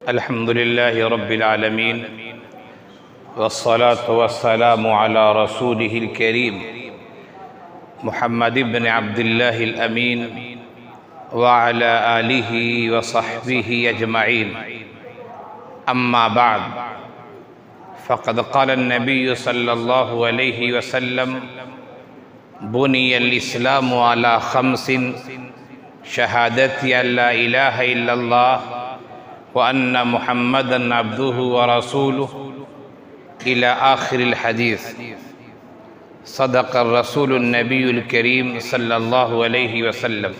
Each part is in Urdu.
الحمد لله رب العالمين والصلاة والسلام على رسوله الكريم محمد بن عبد الله الأمين وعلى آله وصحبه أجمعين. أما بعد، فقد قال النبي صلى الله عليه وسلم: بني الإسلام على خمس: شهادة أن لا إله إلا الله وأن محمدًا عبده ورسوله إلى آخر الحديث. صدق الرسول النبی الکریم صلی اللہ علیہ وسلم.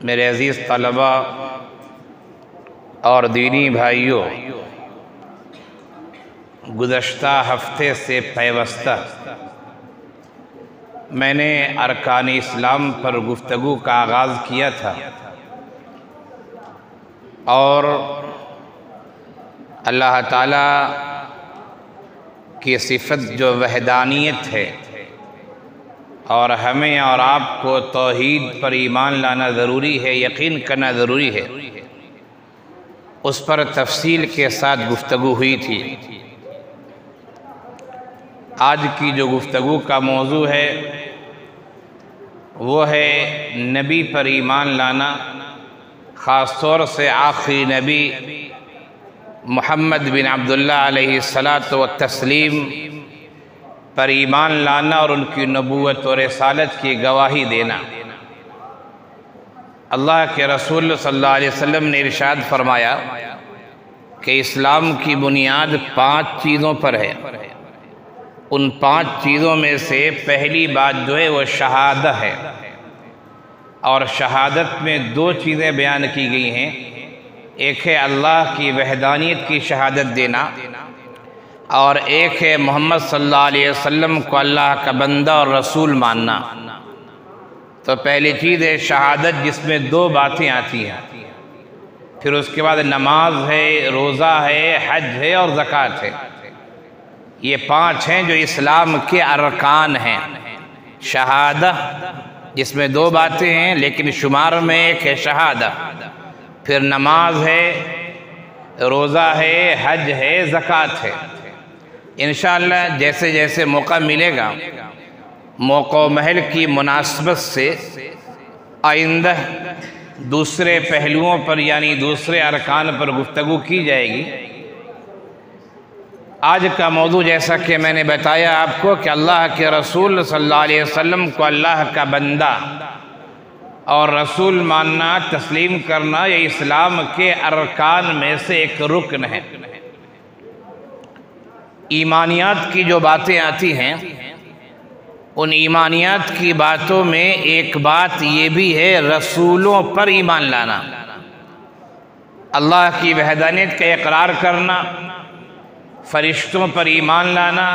میرے عزیز طلبہ اور دینی بھائیوں، گزشتہ ہفتے سے پیوستہ میں نے ارکان اسلام پر گفتگو کا آغاز کیا تھا، اور اللہ تعالیٰ کی صفت جو وحدانیت ہے، اور ہمیں اور آپ کو توحید پر ایمان لانا ضروری ہے، یقین کرنا ضروری ہے، اس پر تفصیل کے ساتھ گفتگو ہوئی تھی. آج کی جو گفتگو کا موضوع ہے وہ ہے نبی پر ایمان لانا، خاص طور سے آخری نبی محمد بن عبداللہ علیہ السلام پر ایمان لانا اور ان کی نبوت اور رسالت کی گواہی دینا. اللہ کے رسول صلی اللہ علیہ وسلم نے ارشاد فرمایا کہ اسلام کی بنیاد 5 چیزوں پر ہے. ان 5 چیزوں میں سے پہلی بات جو ہے وہ شہادت ہے، اور شہادت میں 2 چیزیں بیان کی گئی ہیں. ایک ہے اللہ کی وحدانیت کی شہادت دینا، اور ایک ہے محمد صلی اللہ علیہ وسلم کو اللہ کا بندہ اور رسول ماننا. تو پہلی چیز ہے شہادت، جس میں 2 باتیں آتی ہیں. پھر اس کے بعد نماز ہے، روزہ ہے، حج ہے اور زکوٰۃ ہے. یہ 5 ہیں جو اسلام کے ارکان ہیں. شہادت جس میں 2 باتیں ہیں لیکن شمار میں ایک ہے شہادت، پھر نماز ہے، روزہ ہے، حج ہے، زکوٰۃ ہے. انشاءاللہ جیسے جیسے موقع ملے گا، موقع و محل کی مناسبت سے آئندہ دوسرے پہلوؤں پر یعنی دوسرے ارکان پر گفتگو کی جائے گی. آج کا موضوع جیسا کہ میں نے بتایا آپ کو کہ اللہ کے رسول صلی اللہ علیہ وسلم کو اللہ کا بندہ اور رسول ماننا، تسلیم کرنا، یہ اسلام کے ارکان میں سے ایک رکن ہے. ایمانیات کی جو باتیں آتی ہیں، ان ایمانیات کی باتوں میں ایک بات یہ بھی ہے رسولوں پر ایمان لانا، اللہ کی وحدانیت کا اقرار کرنا، فرشتوں پر ایمان لانا،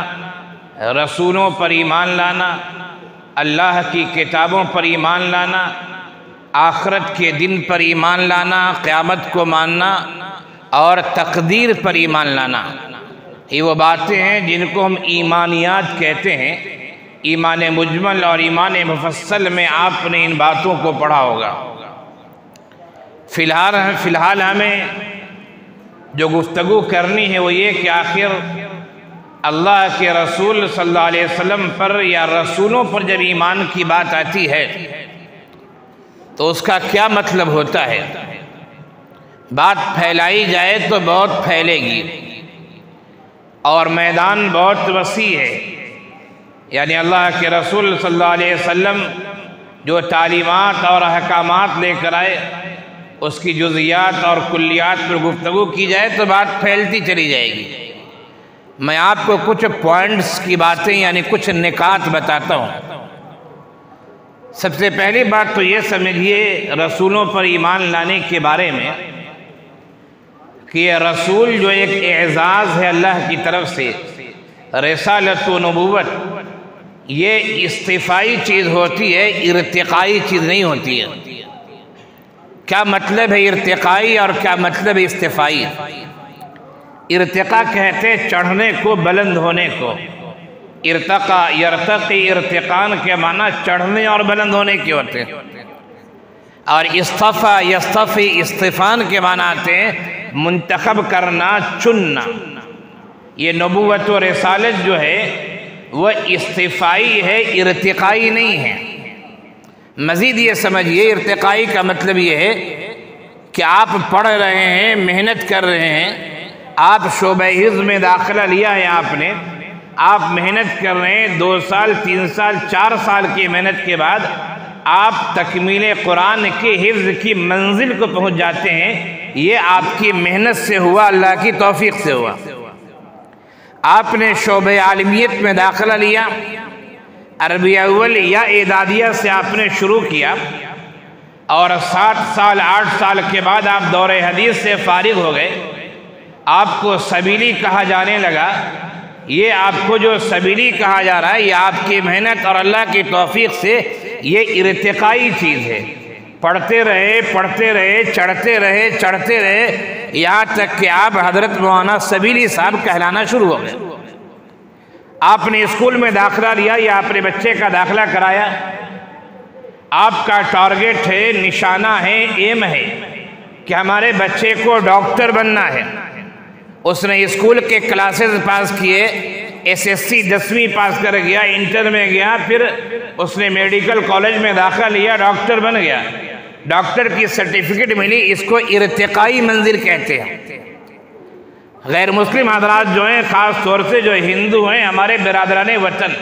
رسولوں پر ایمان لانا، اللہ کی کتابوں پر ایمان لانا، آخرت کے دن پر ایمان لانا، قیامت کو ماننا اور تقدیر پر ایمان لانا. یہ وہ باتیں ہیں جن کو ہم ایمانیات کہتے ہیں. ایمان مجمل اور ایمان مفصل میں آپ نے ان باتوں کو پڑھا ہوگا. فی الحال ہمیں جو گفتگو کرنی ہے وہ یہ کہ آخر اللہ کے رسول صلی اللہ علیہ وسلم پر یا رسولوں پر جب ایمان کی بات آتی ہے تو اس کا کیا مطلب ہوتا ہے. بات پھیلائی جائے تو بہت پھیلے گی، اور میدان بہت وسیع ہے. یعنی اللہ کے رسول صلی اللہ علیہ وسلم جو تعلیمات اور احکامات لے کر آئے، اس کی جزیات اور کلیات پر گفتگو کی جائے تو بات پھیلتی چلی جائے گی. میں آپ کو کچھ پوائنٹس کی باتیں یعنی کچھ نکات بتاتا ہوں. سب سے پہلی بات تو یہ سمجھیے رسولوں پر ایمان لانے کے بارے میں کہ یہ رسول جو ایک اعزاز ہے اللہ کی طرف سے، رسالت و نبوت، یہ استفائی چیز ہوتی ہے، ارتقائی چیز نہیں ہوتی ہے. کیا مطلب ہے ارتقائی اور کیا مطلب ہے استفائی؟ ارتقا کہتے چڑھنے کو، بلند ہونے کو. ارتقا یرتقی ارتقان کے معنی چڑھنے اور بلند ہونے کے ہوتے ہیں. اور اصطفیٰ یصطفی استفان کے معنی آتے ہیں منتخب کرنا، چننا۔ یہ نبوت و رسالت جو ہے وہ استفائی ہے، ارتقائی نہیں ہے۔ مزید یہ سمجھیے، ارتقائی کا مطلب یہ ہے کہ آپ پڑھ رہے ہیں، محنت کر رہے ہیں، آپ شعبہ حفظ میں داخلہ لیا ہے آپ محنت کر رہے ہیں، 2 سال 3 سال 4 سال کی محنت کے بعد آپ تکمیل قرآن کے حفظ کی منزل کو پہنچ جاتے ہیں۔ یہ آپ کی محنت سے ہوا، اللہ کی توفیق سے ہوا۔ آپ نے شعبہ عالمیت میں داخلہ لیا، عربی اول یا اعدادیہ سے آپ نے شروع کیا، اور 7 سال 8 سال کے بعد آپ دور حدیث سے فارغ ہو گئے، آپ کو سبیلی کہا جانے لگا۔ یہ آپ کو جو سبیلی کہا جا رہا ہے، یہ آپ کی محنت اور اللہ کی توفیق سے یہ ارتقائی چیز ہے۔ پڑھتے رہے چڑھتے رہے یہاں تک کہ آپ حضرت مولانا سبیلی صاحب کہلانا شروع ہو گئے۔ آپ نے اسکول میں داخلہ لیا یا اپنے بچے کا داخلہ کرایا، آپ کا ٹارگٹ ہے، نشانہ ہے، ایم ہے کہ ہمارے بچے کو ڈاکٹر بننا ہے۔ اس نے اسکول کے کلاسز پاس کیے، SSC 10ویں پاس کر گیا، انٹر میں گیا، پھر اس نے میڈیکل کالج میں داخلہ لیا، ڈاکٹر بن گیا، ڈاکٹر کی سرٹیفکیٹ ملی۔ اس کو ارتقائی منزل کہتے ہیں۔ غیر مسلم حضرات جو ہیں، خاص طور سے جو ہندو ہیں، ہمارے برادران وطن،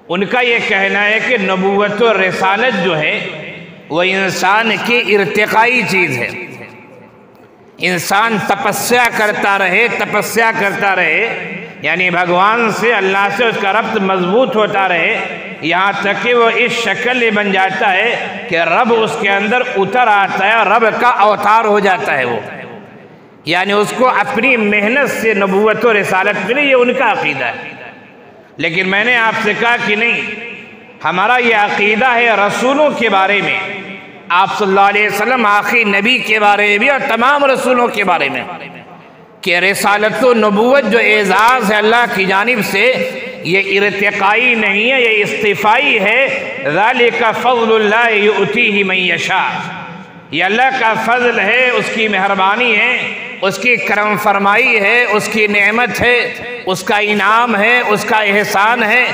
ان کا یہ کہنا ہے کہ نبوت و رسالت جو ہے وہ انسان کی ارتقائی چیز ہے۔ انسان تپسیا کرتا رہے، یعنی بھگوان سے، اللہ سے اس کا ربط مضبوط ہوتا رہے، یہاں تک کہ وہ اس شکل میں بن جاتا ہے کہ رب اس کے اندر اتر آتا ہے اور رب کا اوتار ہو جاتا ہے وہ، یعنی اس کو اپنی محنت سے نبوت و رسالت ملی۔ یہ ان کا عقیدہ ہے۔ لیکن میں نے آپ سے کہا کہ نہیں، ہمارا یہ عقیدہ ہے رسولوں کے بارے میں، آپ صلی اللہ علیہ وسلم آخری نبی کے بارے میں بھی اور تمام رسولوں کے بارے میں، کہ رسالت و نبوت جو اعزاز ہے اللہ کی جانب سے، یہ ارتقائی نہیں ہے، یہ استفائی ہے۔ ذالک فضل اللہ یؤتیہ من یشاء، یہ اللہ کا فضل ہے، اس کی مہربانی ہے، اس کی کرم فرمائی ہے، اس کی نعمت ہے، اس کا انعام ہے، اس کا احسان ہے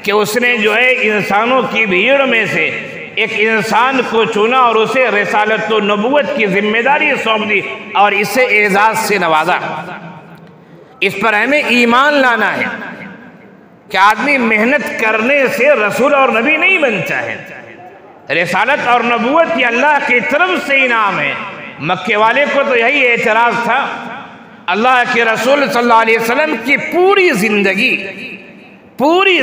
کہ اس نے جو ہے انسانوں کی بھیڑ میں سے ایک انسان کو چنا اور اسے رسالت و نبوت کی ذمہ داری سونپ دی اور اسے اعزاز سے نوازا۔ اس پر ہمیں ایمان لانا ہے کہ آدمی محنت کرنے سے رسول اور نبی نہیں بنتا ہے۔ رسالت اور نبوت یہ اللہ کی طرف سے انعام ہے۔ مکے والے کو تو یہی اعتراض تھا، اللہ کے رسول صلی اللہ علیہ وسلم کی پوری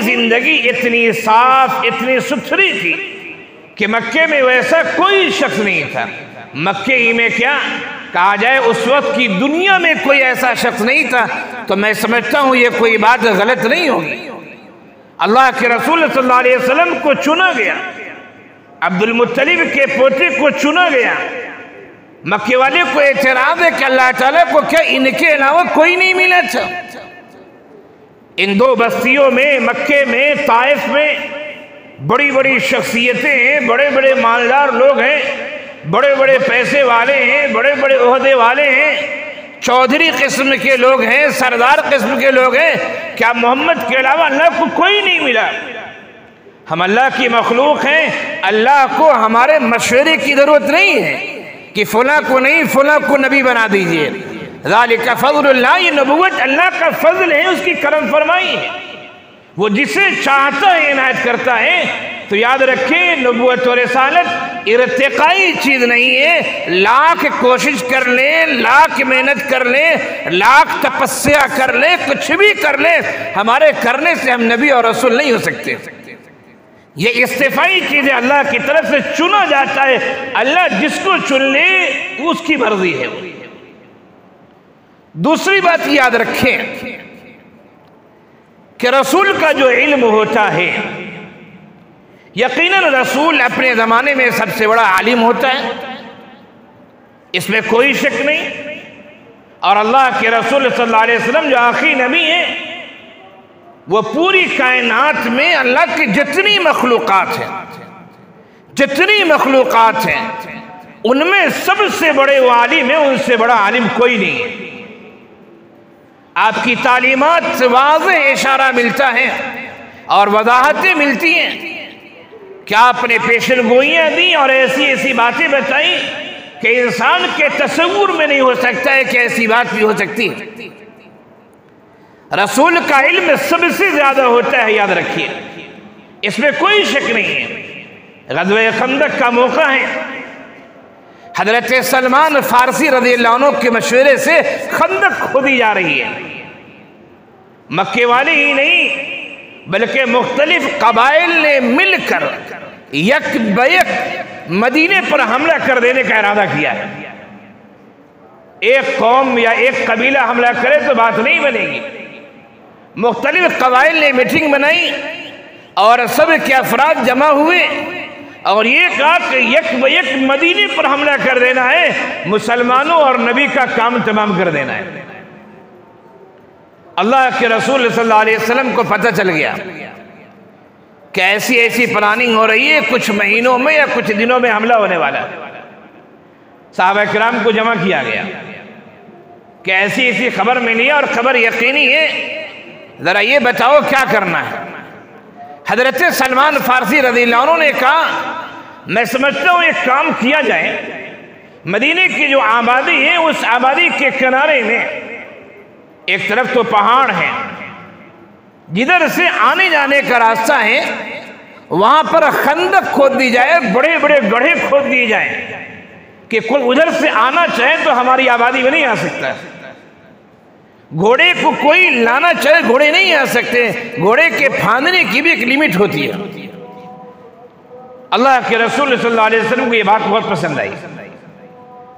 زندگی اتنی صاف، اتنی ستھری تھی کہ مکے میں ویسا کوئی شخص نہیں تھا۔ مکے ہی میں کیا کہا جائے، اس وقت کی دنیا میں کوئی ایسا شخص نہیں تھا۔ تو میں سمجھتا ہوں یہ کوئی بات غلط نہیں ہوگی۔ اللہ کے رسول صلی اللہ علیہ وسلم کو چنا گیا، عبد المطلب کے پوتے کو چنا گیا۔ مکے والے کو اعتراض ہے کہ اللہ تعالیٰ کو کیا ان کے علاوہ کوئی نہیں ملا تھا؟ ان 2 بستیوں میں، مکے میں، طائف میں بڑی بڑی شخصیتیں ہیں، بڑے بڑے مالدار لوگ ہیں، بڑے بڑے پیسے والے ہیں، بڑے بڑے عہدے والے ہیں، چودھری قسم کے لوگ ہیں، سردار قسم کے لوگ ہیں۔ کیا محمد کے علاوہ اللہ کو کوئی نہیں ملا؟ ہم اللہ کی مخلوق ہیں، اللہ کو ہمارے مشورے کی ضرورت نہیں ہے کہ فلاں کو نہیں، فلاں کو نبی بنا دیجئے۔ ذالک فضل اللہ، یہ نبوت اللہ کا فضل ہے، اس کی کرم فرمائی ہے، وہ جسے چاہتا ہے عنایت کرتا ہے۔ تو یاد رکھیں، نبوت و رسالت ارتقائی چیز نہیں ہے۔ لاکھ کوشش کر لیں، لاکھ محنت کر لیں، لاکھ تپسیا کر لیں، کچھ بھی کر لیں، ہمارے کرنے سے ہم نبی اور رسول نہیں ہو سکتے۔ یہ استفائی چیز ہے، اللہ کی طرف سے چنا جاتا ہے۔ اللہ جس کو چن لے اس کی مرضی ہے۔ دوسری بات یاد رکھیں کہ رسول کا جو علم ہوتا ہے، یقیناً رسول اپنے زمانے میں سب سے بڑا عالم ہوتا ہے، اس میں کوئی شک نہیں۔ اور اللہ کے رسول صلی اللہ علیہ وسلم جو آخری نبی ہیں، وہ پوری کائنات میں اللہ کی جتنی مخلوقات ہیں، جتنی مخلوقات ہیں ان میں سب سے بڑے وہ عالم ہیں، ان سے بڑا عالم کوئی نہیں ہے۔ آپ کی تعلیمات سے واضح اشارہ ملتا ہے اور وضاحتیں ملتی ہیں کہ آپ نے پیشن گوئیاں دیں اور ایسی ایسی باتیں بتائیں کہ انسان کے تصور میں نہیں ہو سکتا ہے کہ ایسی بات بھی ہو سکتی ہے۔ رسول کا علم سب سے زیادہ ہوتا ہے، یاد رکھیے، اس میں کوئی شک نہیں ہے۔ غزوہ خندق کا موقع ہے، حضرت سلمان فارسی رضی اللہ عنہ کے مشورے سے خندق کھودی جا رہی ہے۔ مکے والے ہی نہیں بلکہ مختلف قبائل نے مل کر یک بیک مدینے پر حملہ کر دینے کا ارادہ کیا ہے۔ ایک قوم یا ایک قبیلہ حملہ کرے تو بات نہیں بنے گی، مختلف قبائل نے میٹنگ بنائی اور سب کے افراد جمع ہوئے اور یہ کہا کہ یک بیک مدینے پر حملہ کر دینا ہے، مسلمانوں اور نبی کا کام تمام کر دینا ہے۔ اللہ کے رسول صلی اللہ علیہ وسلم کو پتہ چل گیا کہ ایسی ایسی پلاننگ ہو رہی ہے، کچھ مہینوں میں یا کچھ دنوں میں حملہ ہونے والا ہے۔ صحابہ کرام کو جمع کیا گیا کہ ایسی ایسی خبر ملی ہے اور خبر یقینی ہے، ذرا یہ بتاؤ کیا کرنا ہے۔ حضرت سلمان فارسی رضی اللہ عنہ نے کہا میں سمجھتا ہوں ایک کام کیا جائے، مدینے کی جو آبادی ہے اس آبادی کے کنارے میں ایک طرف تو پہاڑ ہے، جدھر سے آنے جانے کا راستہ ہے، وہاں پر خندق کھود دی جائے، بڑے بڑے گڑھے کھود دیے جائیں کہ کوئی ادھر سے آنا چاہے تو ہماری آبادی میں نہیں آ سکتا۔ گھوڑے کو کوئی لانا چاہے گھوڑے نہیں آ سکتے، گھوڑے کے پھاندنے کی بھی ایک لیمٹ ہوتی ہے۔ اللہ کے رسول صلی اللہ علیہ وسلم کو یہ بات بہت پسند آئی،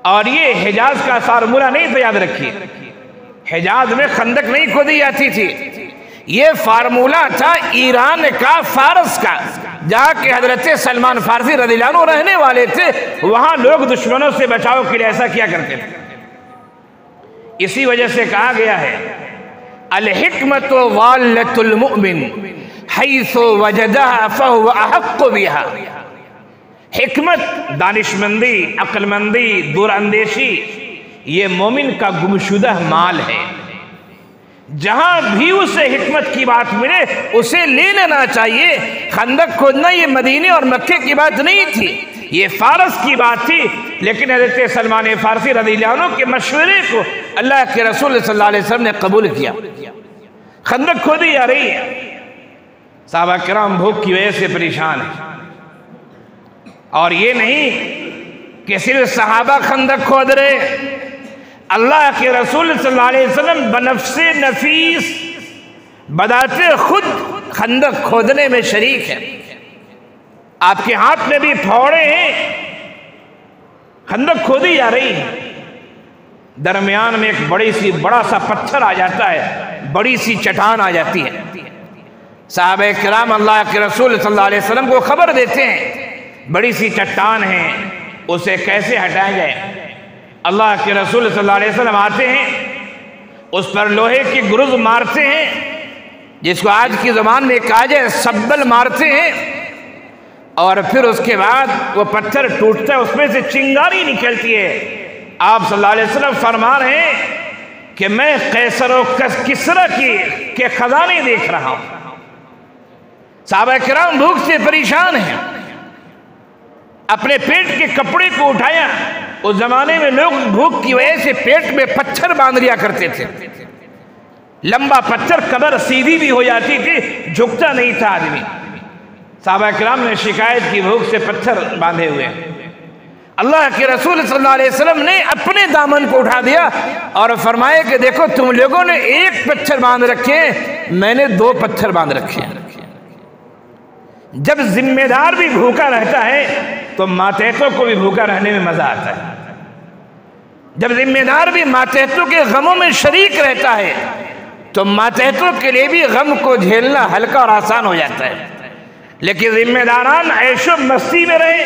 اور یہ حجاز کا فارمولہ نہیں تھا، یاد رکھیے، حجاز میں خندق نہیں کھودی جاتی تھی، یہ فارمولہ تھا ایران کا، فارس کا، جہاں کہ حضرت سلمان فارسی رضی اللہ عنہ رہنے والے تھے، وہاں لوگ دشمنوں سے بچاؤ کے لیے ایسا کیا کرتے تھے۔ اسی وجہ سے کہا گیا ہے الحکمت واللۃ المؤمن حیث وجدها فهو احق بها۔ حکمت، دانشمندی، عقل مندی، دور اندیشی، یہ مومن کا گمشدہ مال ہے، جہاں بھی اسے حکمت کی بات ملے اسے لے لینا چاہیے۔ خندق کھودنا یہ مدینے اور مکے کی بات نہیں تھی، یہ فارس کی بات تھی، لیکن حضرت سلمان فارسی رضی اللہ عنہ کے مشورے کو اللہ کے رسول صلی اللہ علیہ وسلم نے قبول کیا۔ خندق کھودی جا رہی ہے، صحابہ کرام بھوک کی وجہ سے پریشان ہیں، اور یہ نہیں کہ صرف صحابہ خندق کھود رہے، اللہ کے رسول صلی اللہ علیہ وسلم بنفس نفیس بذات خود خندق کھودنے میں شریک ہے۔ آپ کے ہاتھ میں بھی پھوڑے ہیں، خندق کھودی جا رہی ہے، درمیان میں ایک بڑا سا پتھر آ جاتا ہے، بڑی سی چٹان آ جاتی ہے۔ صحابہ کرام اللہ کے رسول صلی اللہ علیہ وسلم کو خبر دیتے ہیں بڑی سی چٹان ہے، اسے کیسے ہٹایا جائے۔ اللہ کے رسول صلی اللہ علیہ وسلم آتے ہیں، اس پر لوہے کی گرز مارتے ہیں، جس کو آج کی زبان میں کہا جائے سبل مارتے ہیں، اور پھر اس کے بعد وہ پتھر ٹوٹتا ہے، اس میں سے چنگاری نکلتی ہے۔ آپ صلی اللہ علیہ وسلم فرما رہے ہیں کہ میں قیصر و کسریٰ کے خزانے دیکھ رہا ہوں۔ صحابہ کرام بھوک سے پریشان ہیں، اپنے پیٹ کے کپڑے کو اٹھایا۔ اس زمانے میں لوگ بھوک کی وجہ سے پیٹ میں پتھر باندھ لیا کرتے تھے، لمبا پتھر، قبر سیدھی بھی ہو جاتی تھی، جھکتا نہیں تھا آدمی۔ صحابہ کرام نے شکایت کی بھوک سے پتھر باندھے ہوئے۔ اللہ کے رسول صلی اللہ علیہ وسلم نے اپنے دامن کو اٹھا دیا اور فرمایا کہ دیکھو تم لوگوں نے ایک پتھر باندھ رکھے ہیں، میں نے 2 پتھر باندھ رکھے ہیں۔ جب ذمہ دار بھی بھوکا رہتا ہے تو ماتحتوں کو بھی بھوکا رہنے میں مزہ آتا ہے۔ جب ذمہ دار بھی ماتحتوں کے غموں میں شریک رہتا ہے تو ماتحتوں کے لیے بھی غم کو جھیلنا ہلکا اور آسان ہو جاتا ہے۔ لیکن ذمہ داران عیش و مستی میں رہے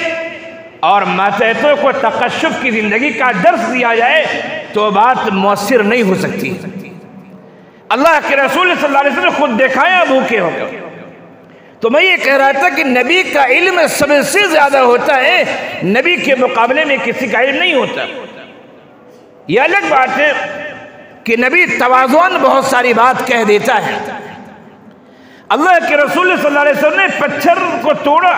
اور ماتحتوں کو تقشف کی زندگی کا درس دیا جائے تو بات مؤثر نہیں ہو سکتی۔ اللہ کے رسول صلی اللہ علیہ وسلم خود دکھایا بھوکے ہو کر، تو میں یہ کہہ رہا تھا کہ نبی کا علم سب سے زیادہ ہوتا ہے، نبی کے مقابلے میں کسی کا علم نہیں ہوتا۔ یہ الگ بات ہے کہ نبی تواضعاً بہت ساری بات کہہ دیتا ہے۔ اللہ کے رسول صلی اللہ علیہ وسلم نے پتھر کو توڑا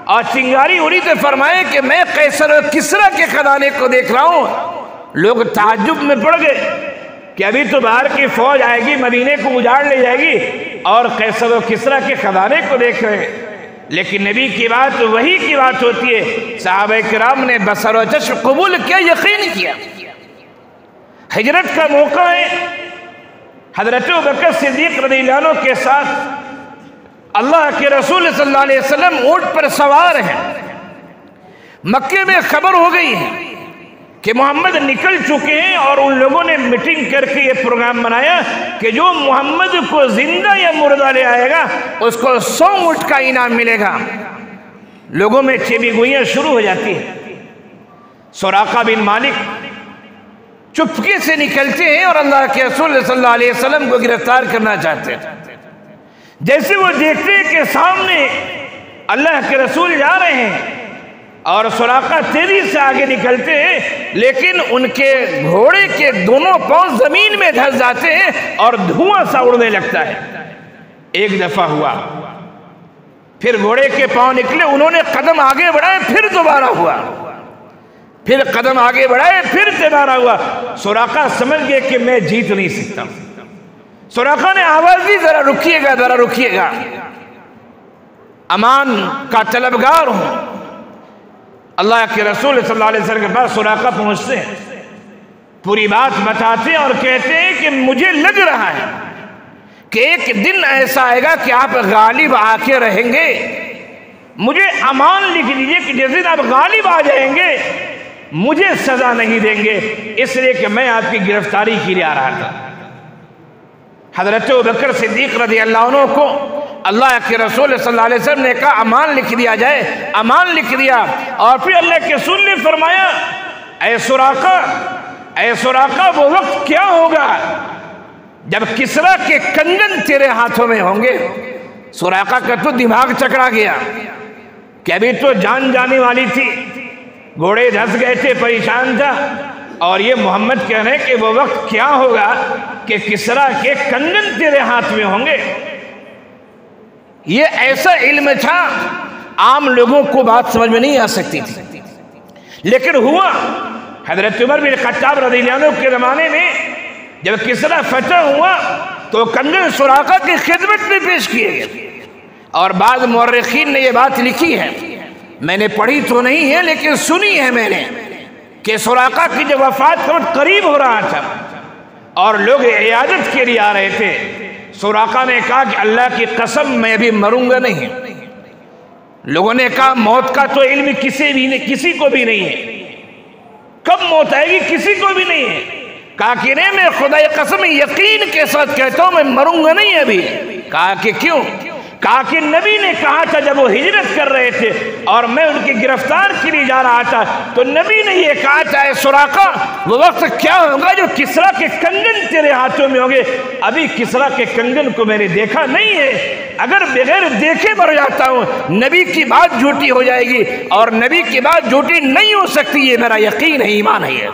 اور چنگاری اڑی تو فرمائے کہ میں قیصر و کسریٰ کے خزانے کو دیکھ رہا ہوں۔ لوگ تعجب میں پڑ گئے کہ ابھی تو باہر کی فوج آئے گی، مدینے کو اجاڑ لے جائے گی، اور قیصر و کسریٰ کے خزانے کو دیکھ رہے ہیں۔ لیکن نبی کی بات وہی کی بات ہوتی ہے۔ صحابہ کرام نے بصر و چشم قبول کیا، یقین کیا۔ ہجرت کا موقع ہے، حضرت ابوبکر صدیق رضی اللہ عنہ کے ساتھ اللہ کے رسول صلی اللہ علیہ وسلم اونٹ پر سوار ہیں۔ مکے میں خبر ہو گئی ہے کہ محمد نکل چکے ہیں، اور ان لوگوں نے میٹنگ کر کے یہ پروگرام بنایا کہ جو محمد کو زندہ یا مردہ لے آئے گا اس کو 100 اونٹ کا انعام ملے گا۔ لوگوں میں چیبی گوئیاں شروع ہو جاتی ہیں۔ سراقہ بن مالک چپکے سے نکلتے ہیں اور اللہ کے رسول صلی اللہ علیہ وسلم کو گرفتار کرنا چاہتے ہیں۔ جیسے وہ دیکھتے ہیں کہ سامنے اللہ کے رسول جا رہے ہیں اور سراقہ تیزی سے آگے نکلتے ہیں، لیکن ان کے گھوڑے کے دونوں پاؤں زمین میں دھس جاتے ہیں اور دھواں سا اڑنے لگتا ہے۔ ایک دفعہ ہوا، پھر گھوڑے کے پاؤں نکلے، انہوں نے قدم آگے بڑھائے، پھر دوبارہ ہوا، پھر قدم آگے بڑھائے، پھر دوبارہ ہوا۔ سراقہ سمجھ گئے کہ میں جیت نہیں سکتا۔ سراقہ نے آواز دی، ذرا رکیے گا، ذرا رکیے گا، امان کا طلبگار ہوں۔ اللہ کے رسول صلی اللہ علیہ وسلم کے پاس سراقہ پہنچتے ہیں، پوری بات بتاتے ہیں اور کہتے ہیں کہ مجھے لگ رہا ہے کہ ایک دن ایسا آئے گا کہ آپ غالب آ کے رہیں گے۔ مجھے امان لکھ دیجئے کہ جس دن آپ غالب آ جائیں گے مجھے سزا نہیں دیں گے، اس لیے کہ میں آپ کی گرفتاری کے لیے آ رہا تھا۔ حضرت ابوبکر صدیق رضی اللہ عنہ کو اللہ کے رسول صلی اللہ علیہ وسلم نے کہا امان لکھ دیا جائے، امان لکھ دیا، اور پھر اللہ کے رسول نے فرمایا اے سراقہ وہ وقت کیا ہوگا جب کسریٰ کے کنگن تیرے ہاتھوں میں ہوں گے۔ سراقہ کا تو دماغ چکرا گیا کہ ابھی تو جان جانے والی تھی، گھوڑے دھس گئے تھے، پریشان تھا، اور یہ محمد کہہ رہے ہیں کہ وہ وقت کیا ہوگا کہ کسریٰ کے کنگن تیرے ہاتھ میں ہوں گے۔ یہ ایسا علم تھا عام لوگوں کو بات سمجھ میں نہیں آ سکتی تھی، لیکن ہوا۔ حضرت عمر بن خطاب رضی اللہ عنہ کے زمانے میں جب کسریٰ فتح ہوا تو کنگن سراقہ کی خدمت میں پیش کیے گئے، اور بعض مورخین نے یہ بات لکھی ہے، میں نے پڑھی تو نہیں ہے لیکن سنی ہے میں نے، کہ سراقہ کی جب وفات کا وقت قریب ہو رہا تھا اور لوگ عیادت کے لیے آ رہے تھے، سراقہ نے کہا کہ اللہ کی قسم میں ابھی مروں گا نہیں۔ لوگوں نے کہا موت کا تو علم کسی کو بھی نہیں ہے، کب موت آئے گی کسی کو بھی نہیں ہے۔ کہا کہ نہیں، میں خدا قسم یقین کے ساتھ کہتا ہوں میں مروں گا نہیں ابھی۔ کہا کہ کیوں؟ کہا کہ نبی نے کہا تھا جب وہ ہجرت کر رہے تھے اور میں ان کی گرفتار کے لیے جا رہا تھا تو نبی نے یہ کہا تھا اے سراقہ وہ وقت کیا ہوگا جو کسریٰ کے کنگن تیرے ہاتھوں میں ہوں گے۔ ابھی کسریٰ کے کنگن کو میں نے دیکھا نہیں ہے، اگر بغیر دیکھے مر جاتا ہوں نبی کی بات جھوٹی ہو جائے گی، اور نبی کی بات جھوٹی نہیں ہو سکتی، یہ میرا یقین ہے، ایمان ہے۔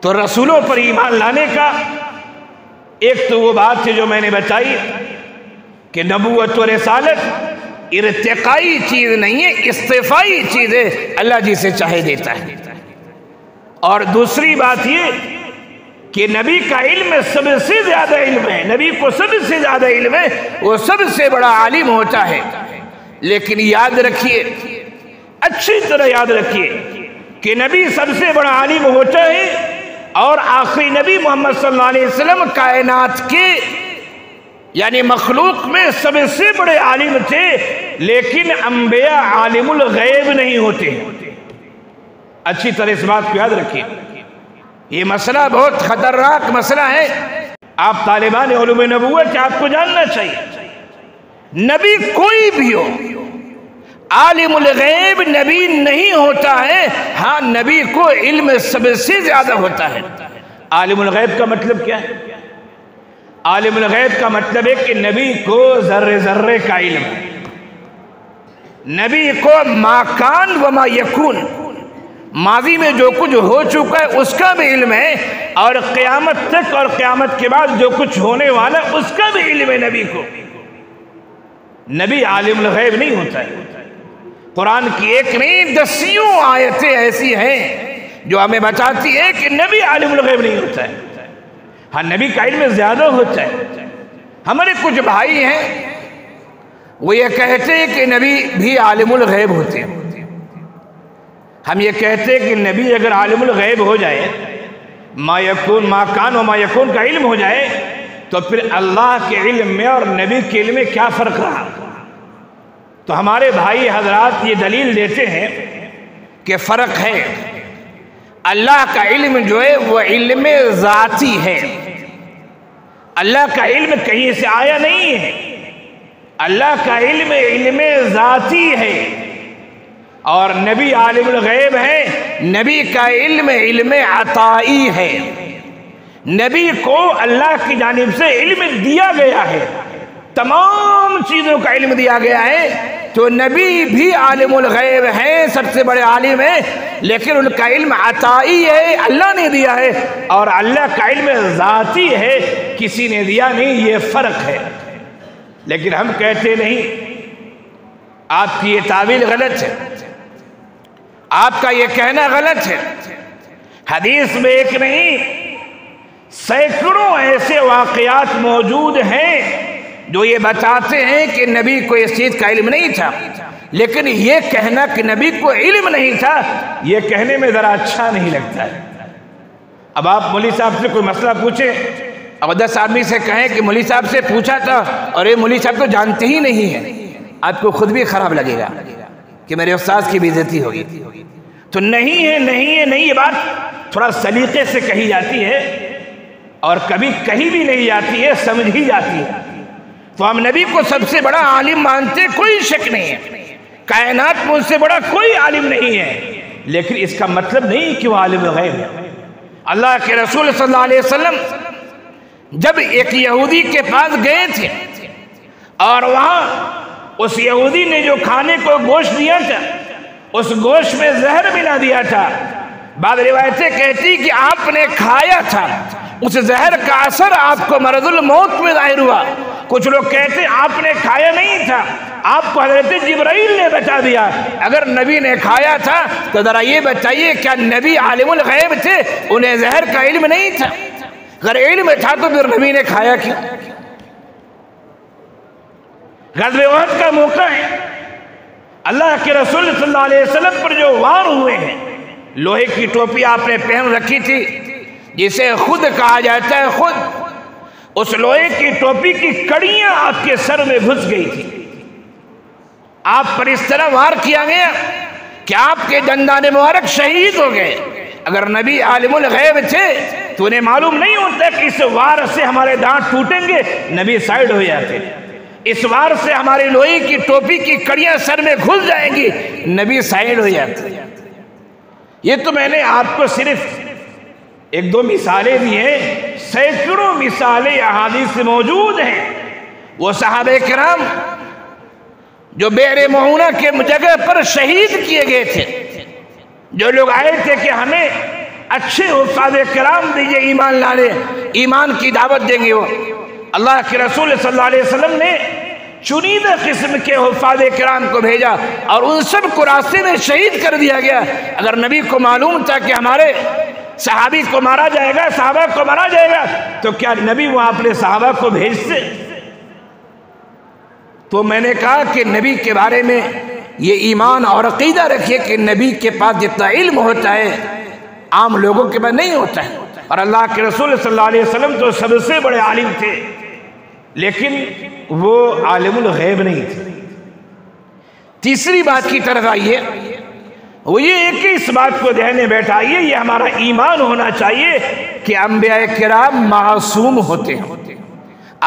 تو رسولوں پر ایمان لانے کا ایک تو وہ بات ہے جو میں نے بتائی کہ نبوت و رسالت ارتقائی چیز نہیں ہے، استفائی چیز ہے، اللہ جسے چاہے دیتا ہے۔ اور دوسری بات یہ کہ نبی کا علم سب سے زیادہ علم ہے، نبی کو سب سے زیادہ علم ہے، وہ سب سے بڑا عالم ہوتا ہے۔ لیکن یاد رکھیے، اچھی طرح یاد رکھیے کہ نبی سب سے بڑا عالم ہوتا ہے، اور آخری نبی محمد صلی اللہ علیہ وسلم کائنات کے یعنی مخلوق میں سب سے بڑے عالم تھے، لیکن انبیاء عالم الغیب نہیں ہوتے۔ اچھی طرح اس بات کو یاد رکھیے، یہ مسئلہ بہت خطرناک مسئلہ ہے۔ آپ طالبان علوم نبوت آپ کو جاننا چاہیے، نبی کوئی بھی ہو عالم الغیب نبی نہیں ہوتا ہے، ہاں نبی کو علم سب سے زیادہ ہوتا ہے۔ عالم الغیب کا مطلب کیا ہے؟ عالم الغیب کا مطلب ہے کہ نبی کو ذرے ذرے کا علم ہے، نبی کو ما کان و ما یکون، ماضی میں جو کچھ ہو چکا ہے اس کا بھی علم ہے، اور قیامت تک اور قیامت کے بعد جو کچھ ہونے والا اس کا بھی علم ہے نبی کو۔ نبی عالم الغیب نہیں ہوتا ہے۔ قرآن کی ایک نہیں دسیوں آیتیں ایسی ہیں جو ہمیں بتاتی ہے کہ نبی عالم الغیب نہیں ہوتا ہے۔ ہاں نبی کا علم زیادہ ہوتا ہے۔ ہمارے کچھ بھائی ہیں وہ یہ کہتے ہیں کہ نبی بھی عالم الغیب ہوتے ہیں۔ ہم یہ کہتے ہیں کہ نبی اگر عالم الغیب ہو جائے، ما یکون ما کان و ما یکون کا علم ہو جائے، تو پھر اللہ کے علم میں اور نبی کے علم میں کیا فرق رہا؟ تو ہمارے بھائی حضرات یہ دلیل دیتے ہیں کہ فرق ہے۔ اللہ کا علم جو ہے وہ علم ذاتی ہے، اللہ کا علم کہیں سے آیا نہیں ہے، اللہ کا علم علم ذاتی ہے، اور نبی عالم الغیب ہے، نبی کا علم علم عطائی ہے، نبی کو اللہ کی جانب سے علم دیا گیا ہے، تمام چیزوں کا علم دیا گیا ہے۔ تو نبی بھی عالم الغیب ہیں، سب سے بڑے عالم ہیں، لیکن ان کا علم عطائی ہے، اللہ نے دیا ہے، اور اللہ کا علم ذاتی ہے، کسی نے دیا نہیں، یہ فرق ہے۔ لیکن ہم کہتے نہیں، آپ کی یہ تعویل غلط ہے، آپ کا یہ کہنا غلط ہے۔ حدیث میں ایک نہیں سینکڑوں ایسے واقعات موجود ہیں جو یہ بتاتے ہیں کہ نبی کو اس چیز کا علم نہیں تھا، لیکن یہ کہنا کہ نبی کو علم نہیں تھا، یہ کہنے میں ذرا اچھا نہیں لگتا ہے۔ اب آپ مولوی صاحب سے کوئی مسئلہ پوچھیں اور 10 آدمی سے کہیں کہ مولوی صاحب سے پوچھا تھا اور یہ مولوی صاحب تو جانتے ہی نہیں ہیں، آپ کو خود بھی خراب لگے گا کہ میرے استاد کی بے عزتی ہوگی۔ تو نہیں ہے نہیں ہے نہیں، یہ بات تھوڑا سلیقے سے کہی جاتی ہے، اور کبھی کہی بھی نہیں جاتی ہے، سمجھی جاتی ہے۔ تو ہم نبی کو سب سے بڑا عالم مانتے، کوئی شک نہیں ہے، کائنات میں اس سے بڑا کوئی عالم نہیں ہے، لیکن اس کا مطلب نہیں کہ وہ عالم غیب ہے۔ اللہ کے رسول صلی اللہ علیہ وسلم جب ایک یہودی کے پاس گئے تھے اور وہاں اس یہودی نے جو کھانے کو گوشت دیا تھا اس گوشت میں زہر ملا دیا تھا، بعض روایتیں کہتی کہ آپ نے کھایا تھا، اس زہر کا اثر آپ کو مرض الموت میں ظاہر ہوا۔ کچھ لوگ کہتے ہیں آپ نے کھایا نہیں تھا، آپ کو حضرت جبرائیل نے بتا دیا۔ اگر نبی نے کھایا تھا تو ذرا یہ بتائیے کیا نبی عالم الغیب تھے؟ انہیں زہر کا علم نہیں تھا؟ اگر علم تھا تو پھر نبی نے کھایا کیوں؟ غزوہ احد کا موقع ہے، اللہ کے رسول صلی اللہ علیہ وسلم پر جو وار ہوئے ہیں، لوہے کی ٹوپی آپ نے پہن رکھی تھی جسے خود کہا جاتا ہے خود، اس لوہے کی ٹوپی کی کڑیاں آپ کے سر میں گھس گئی تھی، آپ پر اس طرح وار کیا گیا کہ آپ کے دندان مبارک شہید ہو گئے۔ اگر نبی عالم الغیب تھے تو انہیں معلوم نہیں ہوتا کہ اس وار سے ہمارے دانت ٹوٹیں گے، نبی سائیڈ ہو جاتے، اس وار سے ہماری لوہے کی ٹوپی کی کڑیاں سر میں گھس جائیں گی، نبی سائیڈ ہو جاتے۔ یہ تو میں نے آپ کو صرف 1-2 مثالیں دی ہیں، سینکڑوں مثالیں احادیث سے موجود ہیں۔ وہ صحابہ کرام جو بئر معونہ کے جگہ پر شہید کیے گئے تھے، جو لوگ آئے تھے کہ ہمیں اچھے حفاظ کرام دیجئے ایمان لانے، ایمان کی دعوت دیں گے، وہ اللہ کے رسول صلی اللہ علیہ وسلم نے چنیدہ قسم کے حفاظ کرام کو بھیجا اور ان سب کو راستے میں شہید کر دیا گیا۔ اگر نبی کو معلوم تھا کہ ہمارے صحابی کو مارا جائے گا، صحابہ کو مارا جائے گا، تو کیا نبی وہاں اپنے صحابہ کو بھیجتے؟ تو میں نے کہا کہ نبی کے بارے میں یہ ایمان اور عقیدہ رکھیے کہ نبی کے پاس جتنا علم ہوتا ہے عام لوگوں کے پاس نہیں ہوتا ہے، اور اللہ کے رسول صلی اللہ علیہ وسلم تو سب سے بڑے عالم تھے، لیکن وہ عالم الغیب نہیں تھے۔ تیسری بات کی طرف آئیے، وہ یہ ہے کہ اس بات کو ذہن میں بیٹھائیے، یہ ہمارا ایمان ہونا چاہیے کہ انبیاء کرام معصوم ہوتے ہیں،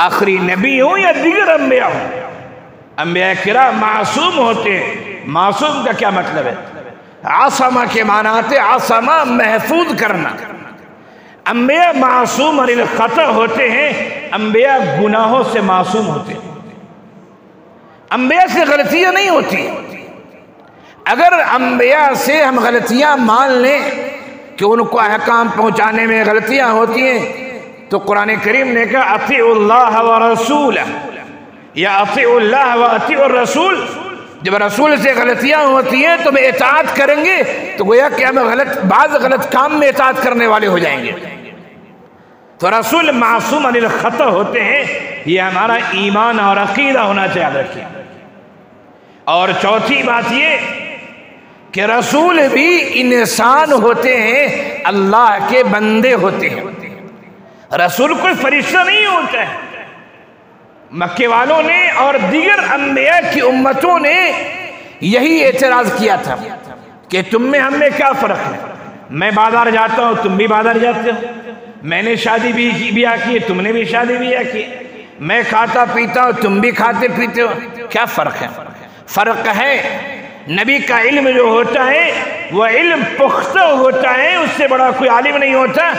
آخری نبی ہوں یا دیگر انبیاء ہوں، انبیاء کرام معصوم ہوتے ہیں۔ معصوم کا کیا مطلب ہے؟ عصمہ کے معنی آتے، عصمہ محفوظ کرنا۔ انبیاء معصوم اور الخطأ ہوتے ہیں، انبیاء گناہوں سے معصوم ہوتے ہیں، انبیاء سے غلطیاں نہیں ہوتی۔ اگر انبیاء سے ہم غلطیاں مان لیں کہ ان کو احکام پہنچانے میں غلطیاں ہوتی ہیں، تو قرآن کریم نے کہا اطیعوا اللہ ورسولہ، یا اطیعوا اللہ واطیعوا الرسول۔ جب رسول سے غلطیاں ہوتی ہیں تو ہم اطاعت کریں گے، تو گویا کہ ہم بعض غلط کام میں اطاعت کرنے والے ہو جائیں گے۔ تو رسول معصوم عن الخطا ہوتے ہیں، یہ ہمارا ایمان اور عقیدہ ہونا چاہیے، یاد رکھیے۔ اور چوتھی بات یہ کہ رسول بھی انسان ہوتے ہیں، اللہ کے بندے ہوتے ہیں، رسول کوئی فرشتہ نہیں ہوتا ہے۔ مکے والوں نے اور دیگر انبیاء کی امتوں نے یہی اعتراض کیا تھا کہ تم میں ہم میں کیا فرق ہے، میں بازار جاتا ہوں تم بھی بازار جاتے ہو، میں نے شادی بھی کی ہے تم نے بھی شادی بھی کی، میں کھاتا پیتا ہوں تم بھی کھاتے پیتے ہو، کیا فرق ہے؟ فرق ہے نبی کا علم جو ہوتا ہے وہ علم پختہ ہوتا ہے، اس سے بڑا کوئی عالم نہیں ہوتا،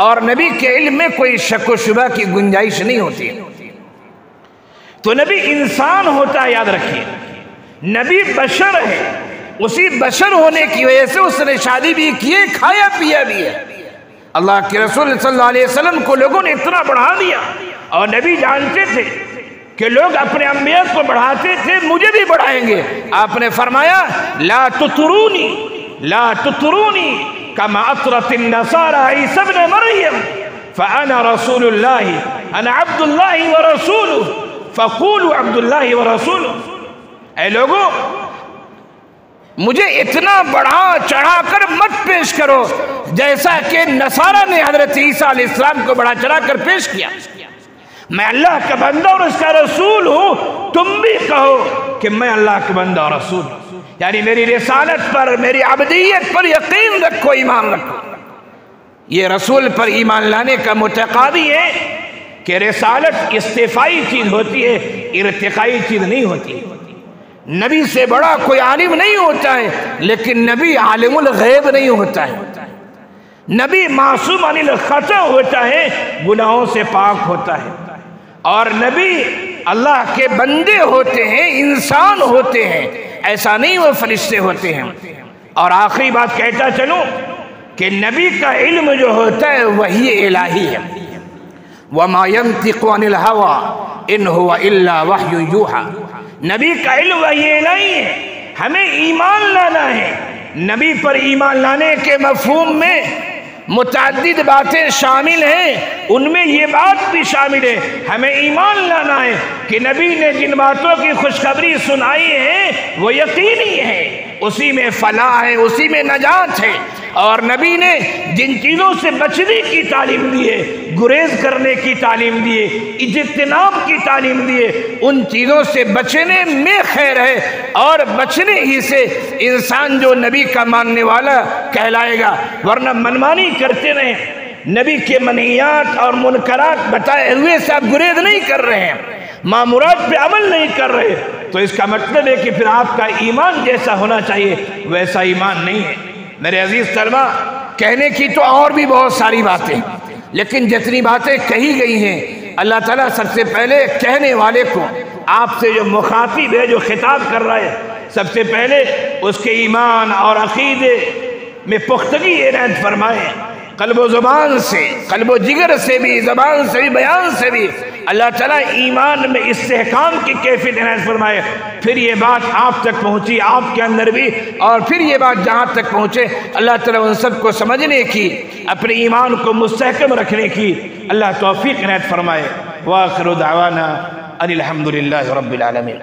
اور نبی کے علم میں کوئی شک و شبہ کی گنجائش نہیں ہوتی۔ تو نبی انسان ہوتا ہے، یاد رکھیے، نبی بشر ہے، اسی بشر ہونے کی وجہ سے اس نے شادی بھی کی ہے، کھایا پیا بھی ہے۔ اللہ کے رسول صلی اللہ علیہ وسلم کو لوگوں نے اتنا بڑھا دیا، اور نبی جانتے تھے کہ لوگ اپنے انبیاء کو بڑھاتے تھے، مجھے بھی بڑھائیں گے۔ آپ نے فرمایا لا تطرونی کما اطرت النصارى عیسی ابن مریم فانا رسول اللہ انا عبد اللہ ورسولہ فقولوا عبد اللہ ورسولہ۔ اے لوگوں، مجھے اتنا بڑھا چڑھا کر مت پیش کرو جیسا کہ نصارہ نے حضرت عیسیٰ علیہ السلام کو بڑھا چڑھا کر پیش کیا۔ میں اللہ کا بندہ اور اس کا رسول ہوں، تم بھی کہو کہ میں اللہ کا بندہ اور رسول ہوں، یعنی میری رسالت پر، میری عبدیت پر یقین رکھو، ایمان رکھو۔ یہ رسول پر ایمان لانے کا متقاضی ہے کہ رسالت استفائی چیز ہوتی ہے، ارتقائی چیز نہیں ہوتی۔ نبی سے بڑا کوئی عالم نہیں ہوتا ہے، لیکن نبی عالم الغیب نہیں ہوتا ہے۔ نبی معصوم عن الخطا ہوتا ہے، گناہوں سے پاک ہوتا ہے، اور نبی اللہ کے بندے ہوتے ہیں، انسان ہوتے ہیں، ایسا نہیں وہ فرشتے ہوتے ہیں۔ اور آخری بات کہتا چلوں کہ نبی کا علم جو ہوتا ہے وحی الہی ہے، وَمَا يَنْتِقُ عَنِ الْهَوَىٰ إِنْ هُوَ إِلَّا وَحْيٌ يُوحَىٰ۔ نبی کا علم وحی الہی ہے، ہمیں ایمان لانا ہے۔ نبی پر ایمان لانے کے مفہوم میں متعدد باتیں شامل ہیں، ان میں یہ بات بھی شامل ہے، ہمیں ایمان لانا ہے کہ نبی نے جن باتوں کی خوشخبری سنائی ہے وہ یقینی ہے، اسی میں فلاح ہے، اسی میں نجات ہے۔ اور نبی نے جن چیزوں سے بچنے کی تعلیم دی ہے، گریز کرنے کی تعلیم دی ہے، اجتناب کی تعلیم دی ہے، ان چیزوں سے بچنے میں خیر ہے، اور بچنے ہی سے انسان جو نبی کا ماننے والا کہلائے گا، ورنہ منمانی کرتے رہے، نبی کے منہیات اور منکرات بتائے ہوئے سے آپ گریز نہیں کر رہے ہیں، مامورات پہ عمل نہیں کر رہے، تو اس کا مطلب ہے کہ پھر آپ کا ایمان جیسا ہونا چاہیے ویسا ایمان نہیں ہے۔ میرے عزیز طلبہ، کہنے کی تو اور بھی بہت ساری باتیں، لیکن جتنی باتیں کہی گئی ہیں، اللہ تعالیٰ سب سے پہلے کہنے والے کو، آپ سے جو مخاطب ہے، جو خطاب کر رہا ہے، سب سے پہلے اس کے ایمان اور عقیدے میں پختگی عنایت فرمائے، قلب و زبان سے، قلب و جگر سے بھی، زبان سے بھی، بیان سے بھی اللہ تعالیٰ ایمان میں استحکام کی کیفیت عنایت فرمائے۔ پھر یہ بات آپ تک پہنچی، آپ کے اندر بھی، اور پھر یہ بات جہاں تک پہنچے اللہ تعالیٰ ان سب کو سمجھنے کی، اپنے ایمان کو مستحکم رکھنے کی اللہ توفیق عنایت فرمائے۔ وآخر دعوانا ان الحمد للہ رب العالمین۔